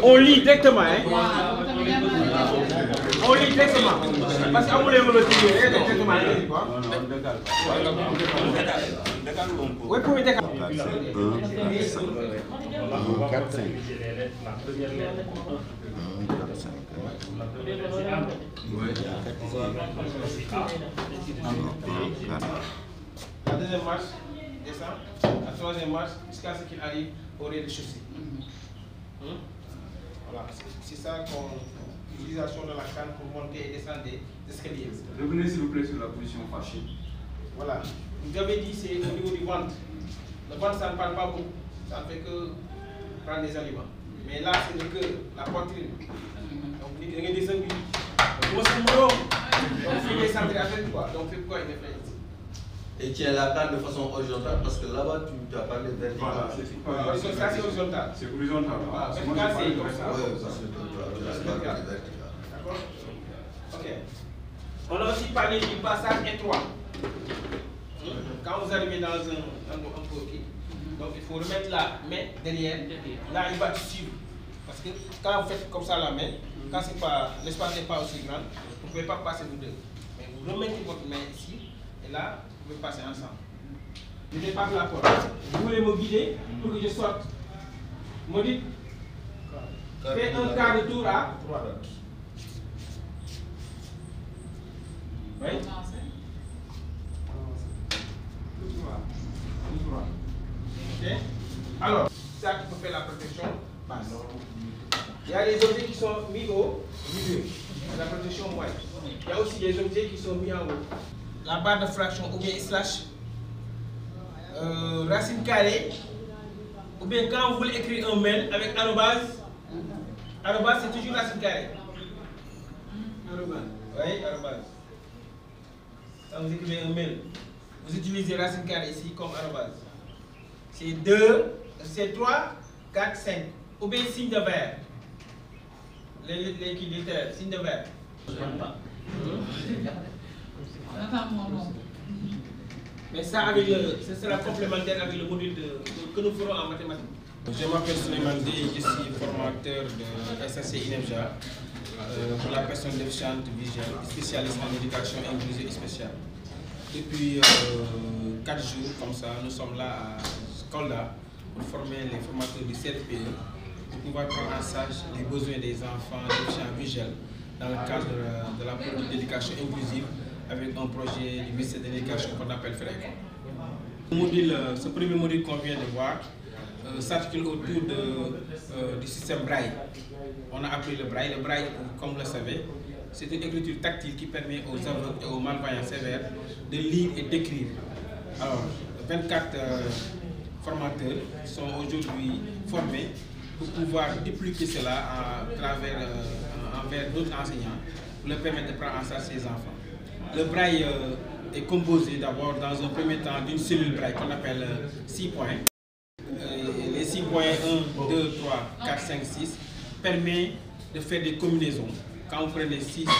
On lit directement, hein. On lit directement. Parce qu'on voulait me le tirer directement. Oui, pour me décaler. 1, 4, 5. 1, 4, 5. La deuxième marche descend, la troisième marche jusqu'à ce qu'il arrive au rez-de-chaussée. Voilà, c'est ça qu'on l'utilisation de la canne pour monter et descendre des escaliers. Revenez s'il vous plaît sur la position fâchée. Voilà, vous avez dit c'est au niveau du ventre. Le ventre ça ne parle pas beaucoup, ça ne fait que prendre des aliments. Mais là c'est le cœur, la poitrine. Donc vous avez des aiguilles. Donc il faut descendre avec quoi. Donc c'est pourquoi il est fait ici. Et tiens la canne de façon horizontale parce que là-bas tu as parlé vertical. Voilà, Ça c'est horizontal. c'est horizontal. Voilà, C'est moi qui parle c'est de comme ça. Oui, parce que tu as parlé vertical. D'accord. Ok. On a aussi parlé du passage étroit. Quand vous arrivez dans un coquille, donc il faut remettre la main derrière. Là, il va te suivre. Parce que quand vous faites comme ça la main, quand l'espace n'est pas aussi grand, vous ne pouvez pas passer vous deux. Mais vous remettez votre main ici, et là, vous pouvez passer ensemble. Je dépasse la porte. Vous voulez me guider pour que je sorte. Me dites, fais un quart de tour à droite. Oui. Ok. Alors, ça qui peut faire la protection basse. Il y a des objets qui sont mis au milieu, la protection moyenne. Il y a aussi des objets qui sont mis en haut. La barre de fraction ou bien slash, racine carrée, ou bien quand vous voulez écrire un mail avec arrobase c'est toujours racine carrée. Arrobase. Oui, arrobase. Quand vous écrivez un mail, vous utilisez racine carrée ici comme arrobase. C'est 2, c'est 3, 4, 5. Ou bien signe de verre. Les littéraires, signe de verre. Mais ça, ce sera complémentaire avec le module que nous ferons en mathématiques. Je m'appelle Souleymane Dey, je suis formateur de SAC INEFJA pour la personne déficiente visuelle, spécialiste en éducation inclusive et spéciale. Depuis 4 jours, comme ça, nous sommes là à Kolda pour former les formateurs du CRPE pour pouvoir prendre en charge les besoins des enfants déficients visuels dans le cadre de la politique d'éducation inclusive avec un projet du ministère de l'Éducation qu'on appelle FREC. Ce premier module qu'on vient de voir s'articule autour du système Braille. On a appris le Braille. Le Braille, comme vous le savez, c'est une écriture tactile qui permet aux aveugles et aux malvoyants sévères de lire et d'écrire. Alors, 24 formateurs sont aujourd'hui formés pour pouvoir dupliquer cela envers d'autres enseignants pour leur permettre de prendre en charge ces enfants. Le Braille est composé d'abord dans un premier temps d'une cellule Braille qu'on appelle 6 points. Les 6 points 1, 2, 3, 4, 5, 6 permet de faire des combinaisons. Quand vous prenez 6, vous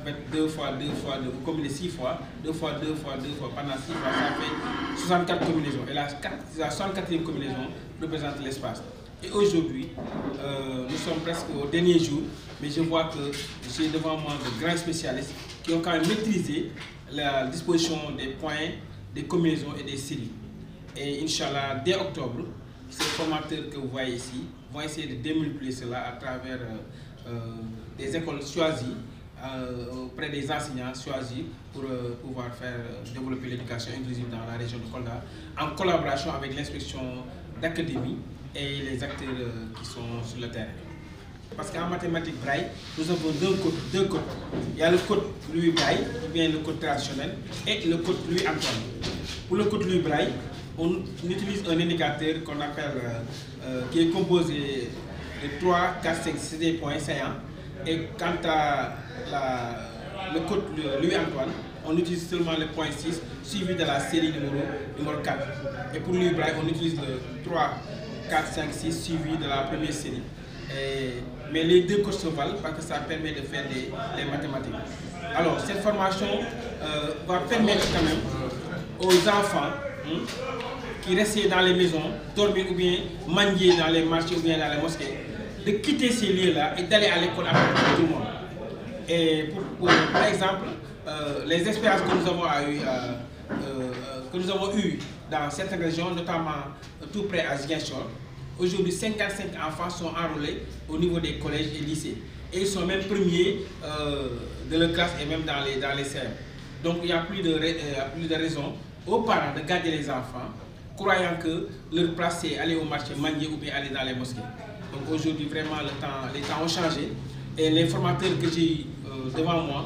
faites 2 fois 2 fois 2, vous combinez 6 fois, 2 fois 2 fois 2 fois, pendant 6 fois, ça fait 64 combinaisons. Et la 64e combinaison représente l'espace. Et aujourd'hui, nous sommes presque au dernier jour, mais je vois que j'ai devant moi de grands spécialistes qui ont quand même maîtrisé la disposition des points, des combinaisons et des séries. Et Inch'Allah, dès octobre, ces formateurs que vous voyez ici vont essayer de démultiplier cela à travers des écoles choisies, auprès des enseignants choisis pour pouvoir faire développer l'éducation inclusive dans la région de Kolda, en collaboration avec l'inspection d'académie et les acteurs qui sont sur le terrain. Parce qu'en mathématiques Braille, nous avons deux codes. Il y a le code Louis Braille, ou bien le code traditionnel, et le code Louis Antoine. Pour le code Louis Braille, on utilise un indicateur qu'on appelle, qui est composé de 3, 4, 5, 6 des points saillants. Et quant à le code Louis Antoine, on utilise seulement le point 6, suivi de la série numéro 4. Et pour Louis Braille, on utilise le 3, 4, 5, 6, suivi de la première série. Mais les deux codes se valent parce que ça permet de faire les mathématiques. Alors, cette formation va permettre quand même aux enfants qui restent dans les maisons, dormir ou bien manger dans les marchés ou bien dans les mosquées, de quitter ces lieux-là et d'aller à l'école avec tout le monde. Et par exemple, les expériences que nous avons eues dans certaines régions, notamment tout près à Ziguinchor, aujourd'hui 55 enfants sont enrôlés au niveau des collèges et lycées. Et ils sont même premiers de leur classe et même dans les CM. Donc il n'y a plus de raison aux parents de garder les enfants, croyant que leur place c'est aller au marché, manger ou bien aller dans les mosquées. Donc aujourd'hui vraiment les temps ont changé et les formateurs que j'ai devant moi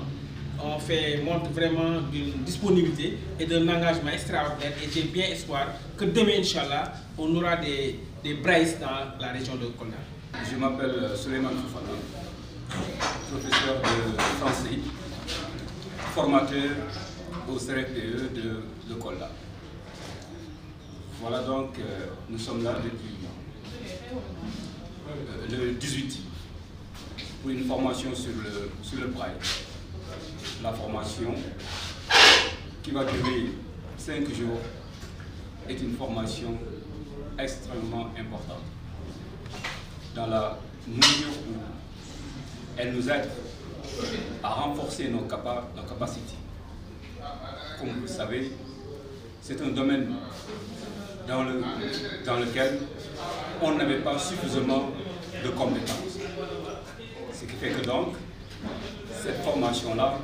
montrent vraiment d'une disponibilité et d'un engagement extraordinaire et j'ai bien espoir que demain, Inch'Allah, on aura des braces dans la région de Kolda. Je m'appelle Souleymane Fofana, professeur de français, formateur au CRPE de Kolda. Voilà donc, nous sommes là depuis le 18 pour une formation sur le braille. La formation qui va durer 5 jours est une formation extrêmement importante dans la mesure où elle nous aide à renforcer nos capacités. Comme vous le savez, c'est un domaine dans lequel on n'avait pas suffisamment de compétences. Ce qui fait que donc, cette formation-là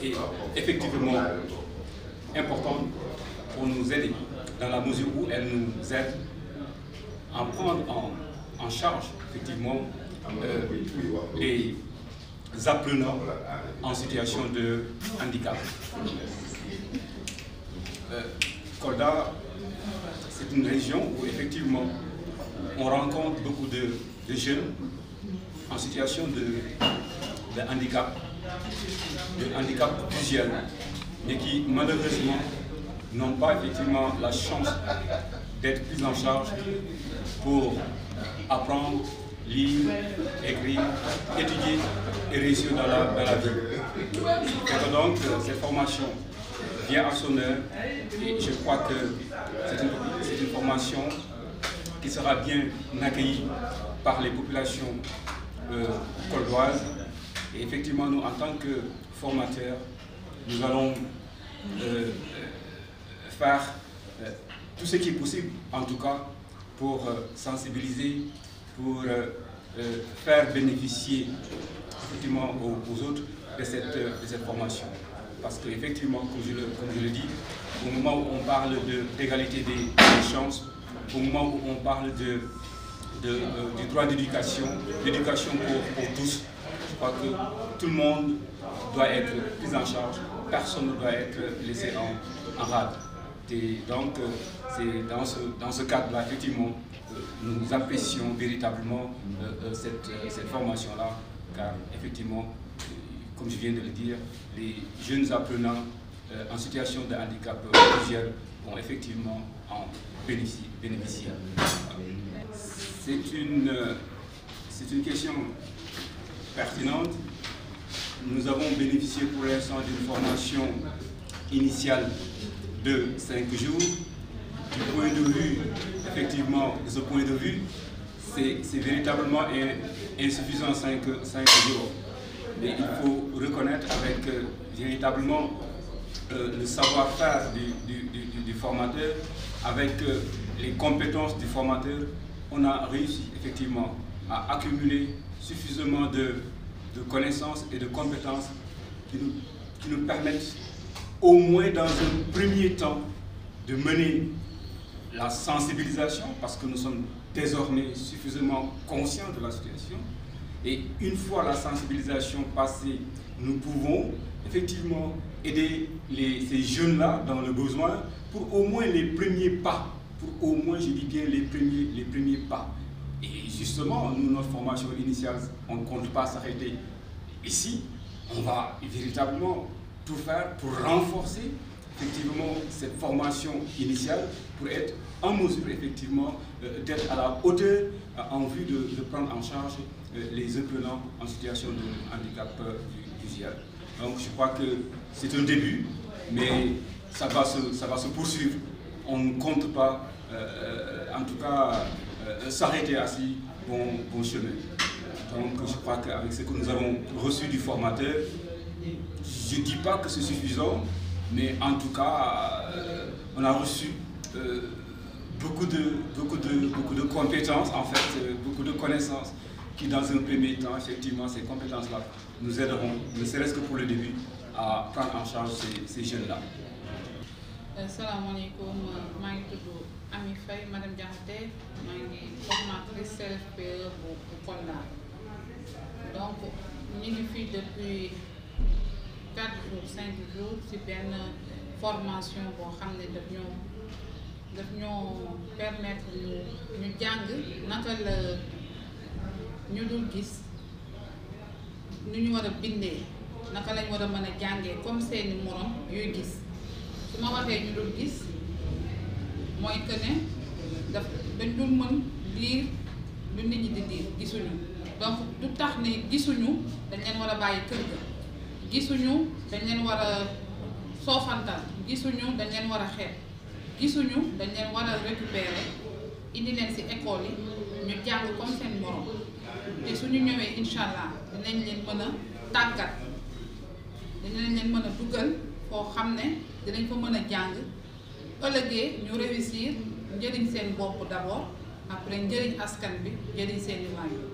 est effectivement importante pour nous aider, dans la mesure où elle nous aide à prendre en charge effectivement les apprenants en situation de handicap. Kolda, c'est une région où effectivement on rencontre beaucoup de jeunes en situation de handicap visuel, mais qui malheureusement n'ont pas effectivement la chance d'être pris en charge pour apprendre, lire, écrire, étudier et réussir dans la vie. Et donc, cette formation vient à son heure et je crois que c'est une formation qui sera bien accueillie par les populations coldoises. Et effectivement, nous, en tant que formateurs, nous allons faire tout ce qui est possible, en tout cas, pour sensibiliser, pour faire bénéficier effectivement aux autres de cette formation. Parce qu'effectivement, comme je le dis, au moment où on parle d'égalité des chances, au moment où on parle du droit d'éducation, l'éducation pour tous, je crois que tout le monde doit être pris en charge, personne ne doit être laissé en rade. Et donc, c'est dans ce cadre-là, effectivement, nous apprécions véritablement cette formation-là, car effectivement, comme je viens de le dire, les jeunes apprenants en situation de handicap visuel vont effectivement en bénéficier. C'est une question pertinente. Nous avons bénéficié pour l'instant d'une formation initiale de 5 jours. Du point de vue, effectivement, de ce point de vue, c'est véritablement insuffisant 5 jours. Mais il faut reconnaître avec véritablement le savoir-faire du formateur, avec les compétences du formateur, on a réussi effectivement à accumuler suffisamment de connaissances et de compétences qui nous permettent au moins dans un premier temps de mener la sensibilisation, parce que nous sommes désormais suffisamment conscients de la situation. Et une fois la sensibilisation passée, nous pouvons effectivement aider ces jeunes-là dans le besoin pour au moins les premiers pas, pour au moins, je dis bien, les premiers pas. Et justement, nous, notre formation initiale, on ne compte pas s'arrêter ici. On va véritablement tout faire pour renforcer effectivement cette formation initiale, pour être en mesure effectivement d'être à la hauteur en vue de prendre en charge les apprenants en situation de handicap visuel. Donc je crois que c'est un début, mais ça va se poursuivre. On ne compte pas, en tout cas, s'arrêter à si bon chemin. Donc je crois qu'avec ce que nous avons reçu du formateur, je ne dis pas que c'est suffisant, mais en tout cas, on a reçu beaucoup de compétences, en fait, beaucoup de connaissances qui, dans un premier temps, effectivement, ces compétences-là nous aideront, ne serait-ce que pour le début, à prendre en charge ces jeunes-là. Salam alaikum, je suis Ami Faye, Madame Diakhaté, je suis formatrice CLFPE pour Kolda. Donc, nous sommes ici depuis 4 jours, 5 jours, c'est une formation pour nous permettre de nous dire ñu dul gis nu ñu war a bindee naka lañ war a mën a jàngee comme seeni morom yooy gis su ma waxee ñu dul gis mooy que ne dañ dul mën lire lu nit ñi di lire gisuñu donc du tax ne gisuñu dañ leen war a bàyyi kër ga gisuñu dañ leen war a soofantal gisuñu dañ leen war a xeeb gisuñu dañ leen war a récupérer indi leen ci école yi ñu jàng comme seen morom te suñu ñëwee incha allah dinañ leen mën a tàggat dinañ leen mën a dugal foo xam ne dinañ fa mën a jàng ëllëgee ñu réussir njëriñ seen bopp d'abord après njëriñ askan bi njëriñ seen i waajur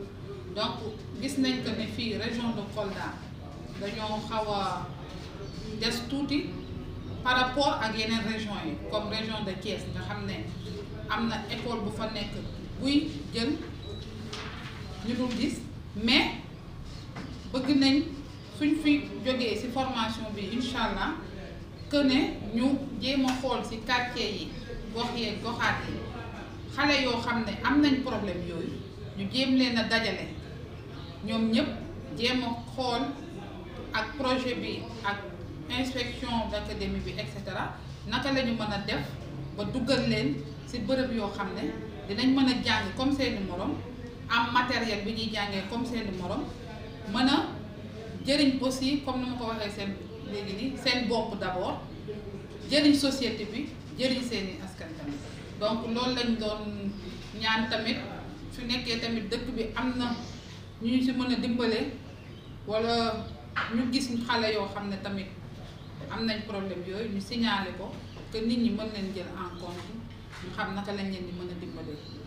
donc gis nañ que ne fii région de Kolda dañoo xaw a des tuuti par rapport ak yeneen région yi comme région de Thiès nga xam ne am na école bu fa nekk buy jël ñu dul gis mais bëgg nañ suñ fi jógee ci formation bi incha allah que ne ñu jéem a xool ci quartier yi gox yeeg goxaat yi xale yoo xam ne am nañ problème yooyu ñu jéem leen a dajale ñoom ñëpp jéem a xool ak projet bi ak inspection d'académie bi et cetera naka la ñu mën a def ba duggal leen ci bërëb yoo xam ne dinañ mën a jàng comme seeni morom am matériel bi ñuy jàngee comme seeni morom mën a jëriñ aussi comme ni ma ko waxee seen léegi nii seen bopp d'abord jëriñ société bi jëriñ seeni askan tamit donc loolu lañ doon ñaan tamit su nekkee tamit dëkk bi am na ñu ci mën a dimbale walla ñu gis xale yoo xam ne tamit am nañ problème yooyu ñu signaler ko que nit ñi mën leen jël en compte ñu xam naka lañ leen di mën a dimbalee.